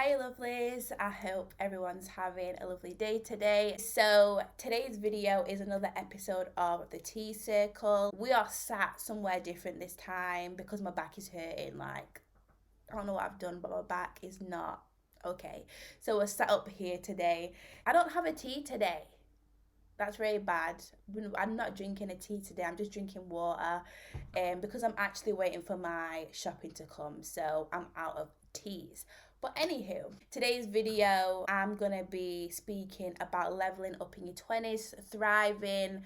Hi lovelies, I hope everyone's having a lovely day today. So today's video is another episode of the Tea Circle. We are sat somewhere different this time because my back is hurting. Like, I don't know what I've done, but my back is not okay. So we're sat up here today. I don't have a tea today. That's very bad. I'm not drinking a tea today. I'm just drinking water because I'm actually waiting for my shopping to come. So I'm out of teas. But anywho, today's video, I'm going to be speaking about leveling up in your 20s, thriving,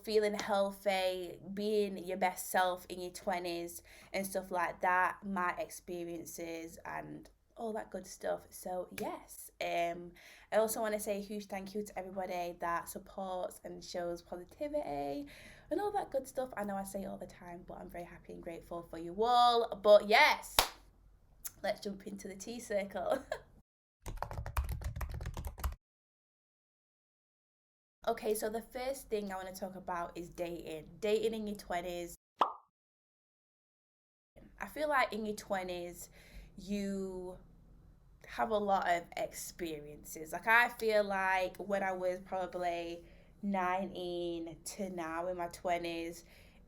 feeling healthy, being your best self in your 20s and stuff like that, my experiences and all that good stuff. So yes, I also want to say a huge thank you to everybody that supports and shows positivity and all that good stuff. I know I say it all the time, but I'm very happy and grateful for you all. But yes, let's jump into the tea circle. Okay, so the first thing I want to talk about is dating. Dating in your 20s. I feel like in your 20s, you have a lot of experiences. Like, I feel like when I was probably 19 to now in my 20s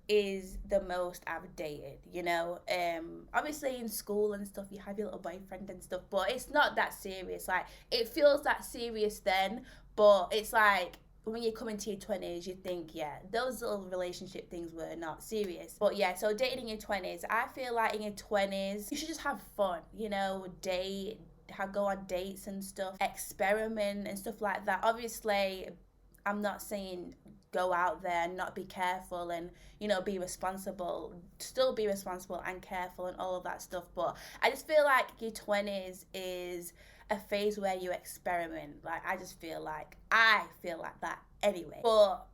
is the most I've dated, obviously in school and stuff you have your little boyfriend and stuff, but it's not that serious. Like, it feels that serious then, but it's like when you come into your 20s, you think, yeah, those little relationship things were not serious. But yeah, so dating in your 20s, I feel like in your 20s, you should just have fun, date, go on dates and stuff, experiment and stuff like that. Obviously, I'm not saying go out there and not be careful and, be responsible. Still be responsible and careful and all of that stuff. But I just feel like your 20s is a phase where you experiment. Like, I feel like that anyway. But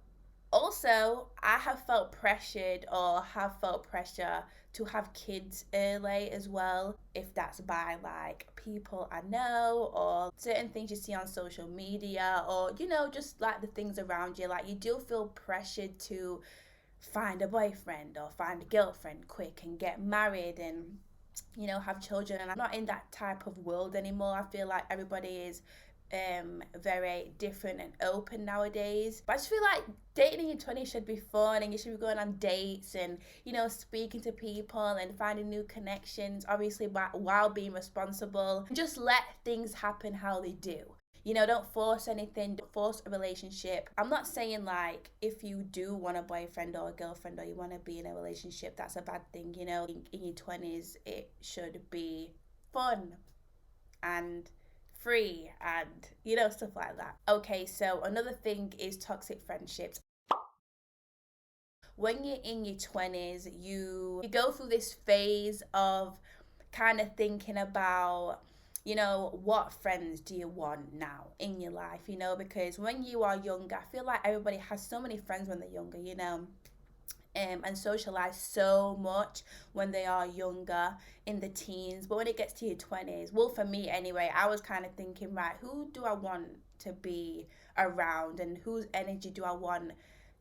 also, I have felt pressured or have felt pressure to have kids early as well, if that's by like people I know or certain things you see on social media or just like the things around you. Like, you do feel pressured to find a boyfriend or find a girlfriend quick and get married and have children. And I'm not in that type of world anymore. I feel like everybody is very different and open nowadays. But I just feel like dating in your 20s should be fun, and you should be going on dates and speaking to people and finding new connections, obviously while being responsible. Just let things happen how they do. Don't force anything, don't force a relationship. I'm not saying like if you do want a boyfriend or a girlfriend or you want to be in a relationship, that's a bad thing. In your 20s, it should be fun and free and stuff like that. Okay, so another thing is toxic friendships. When you're in your 20s, you go through this phase of kind of thinking about what friends do you want now in your life, because when you are younger, I feel like everybody has so many friends when they're younger, and socialize so much when they are younger in the teens. But when it gets to your 20s, well, for me anyway, I was kind of thinking, right, who do I want to be around and whose energy do I want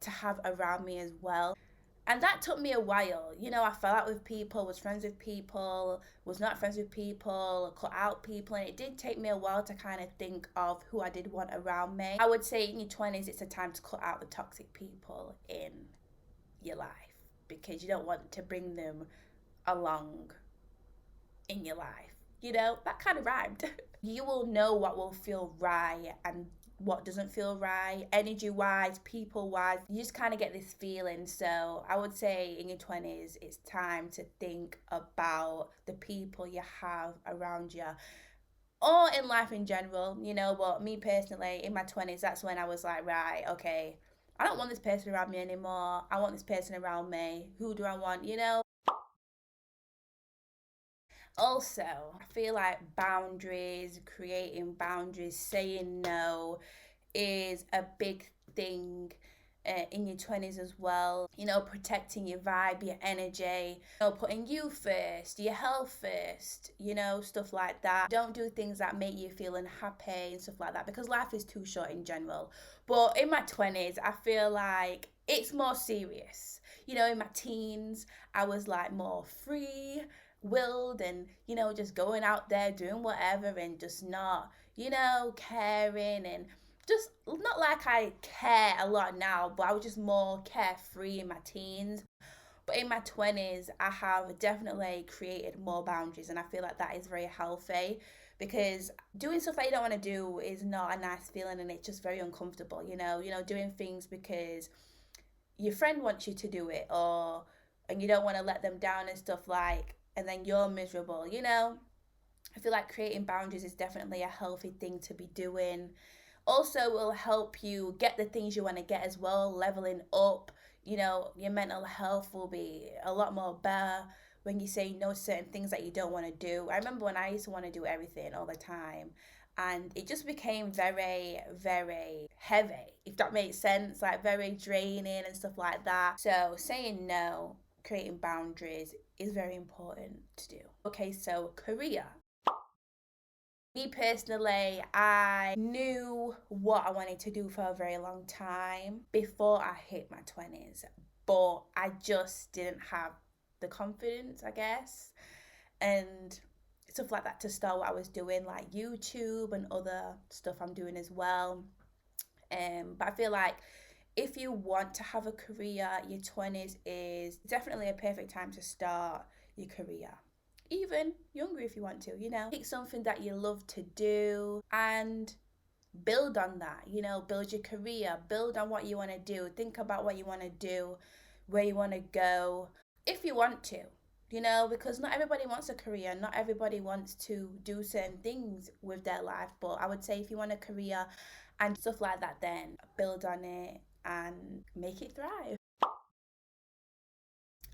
to have around me as well? And that took me a while. I fell out with people, was friends with people, was not friends with people, cut out people. And it did take me a while to kind of think of who I did want around me. I would say in your 20s, it's a time to cut out the toxic people in your life because you don't want to bring them along in your life. That kind of rhymed. You will know what will feel right and what doesn't feel right, energy wise, people wise. You just kind of get this feeling. So I would say in your 20s, it's time to think about the people you have around you, or in life in general, but me personally, in my 20s, that's when I was like, right, okay, I don't want this person around me anymore. I want this person around me. Who do I want, Also, I feel like creating boundaries, saying no is a big thing in your 20s as well. Protecting your vibe, your energy, putting you first, your health first, stuff like that. Don't do things that make you feel unhappy and stuff like that because life is too short in general. But in my 20s, I feel like it's more serious. In my teens, I was like more free, willed and, you know, just going out there doing whatever and just not, you know, caring, and just not like I care a lot now, but I was just more carefree in my teens. But in my 20's, I have definitely created more boundaries, and I feel like that is very healthy, because doing stuff that you don't want to do is not a nice feeling, and it's just very uncomfortable, you know, doing things because your friend wants you to do it, or and you don't want to let them down and stuff, like, and then you're miserable, you know. I feel like creating boundaries is definitely a healthy thing to be doing. Also, will help you get the things you want to get as well, leveling up. You know, your mental health will be a lot more better when you say no to certain things that you don't want to do. I remember when I used to want to do everything all the time, and it just became very, very heavy, if that makes sense, like very draining and stuff like that. So saying no, creating boundaries is very important to do. Okay, so career. Me personally, I knew what I wanted to do for a very long time before I hit my 20's, but I just didn't have the confidence, I guess, and stuff like that to start what I was doing, like YouTube and other stuff I'm doing as well. But I feel like if you want to have a career, your 20's is definitely a perfect time to start your career. Even younger if you want to, you know. Pick something that you love to do and build on that, you know, build your career, build on what you want to do, think about what you want to do, where you want to go, if you want to, you know, because not everybody wants a career, not everybody wants to do certain things with their life. But I would say if you want a career and stuff like that, then build on it and make it thrive.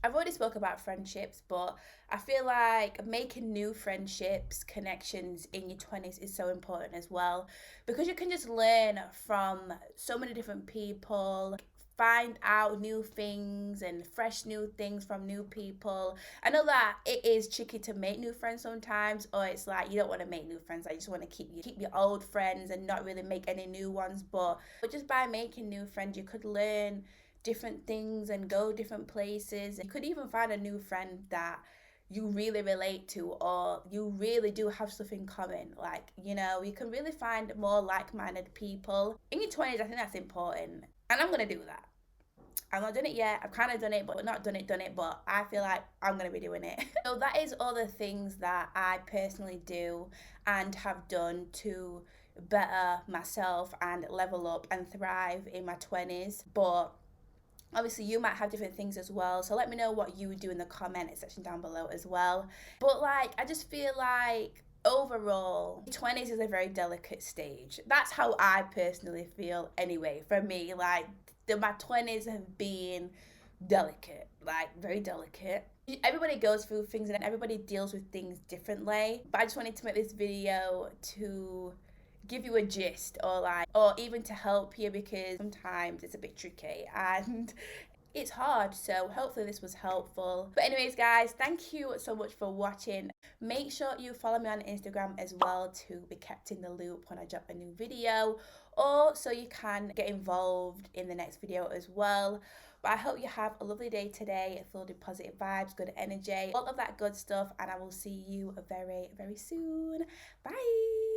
I've already spoke about friendships, but I feel like making new friendships, connections in your 20's is so important as well, because you can just learn from so many different people, find out new things and fresh new things from new people. I know that it is tricky to make new friends sometimes, or it's like you don't want to make new friends. I just want to keep your old friends and not really make any new ones. But just by making new friends, you could learn different things and go different places. You could even find a new friend that you really relate to, or you really do have stuff in common. Like, you know, you can really find more like-minded people in your 20's. I think that's important, and I'm gonna do that. I'm not done it yet. I've kind of done it, but not done it, but I feel like I'm going to be doing it. So that is all the things that I personally do and have done to better myself and level up and thrive in my 20's. But obviously you might have different things as well, so let me know what you would do in the comment section down below as well. But like, I just feel like overall 20's is a very delicate stage. That's how I personally feel anyway. For me, like, my 20's have been delicate, like very delicate. Everybody goes through things and everybody deals with things differently, but I just wanted to make this video to give you a gist, or like, or even to help you, because sometimes it's a bit tricky and it's hard. So hopefully this was helpful. But anyways guys, thank you so much for watching. Make sure you follow me on Instagram as well to be kept in the loop when I drop a new video, or so you can get involved in the next video as well. But I hope you have a lovely day today, filled with positive vibes, good energy, all of that good stuff, and I will see you very, very soon. Bye.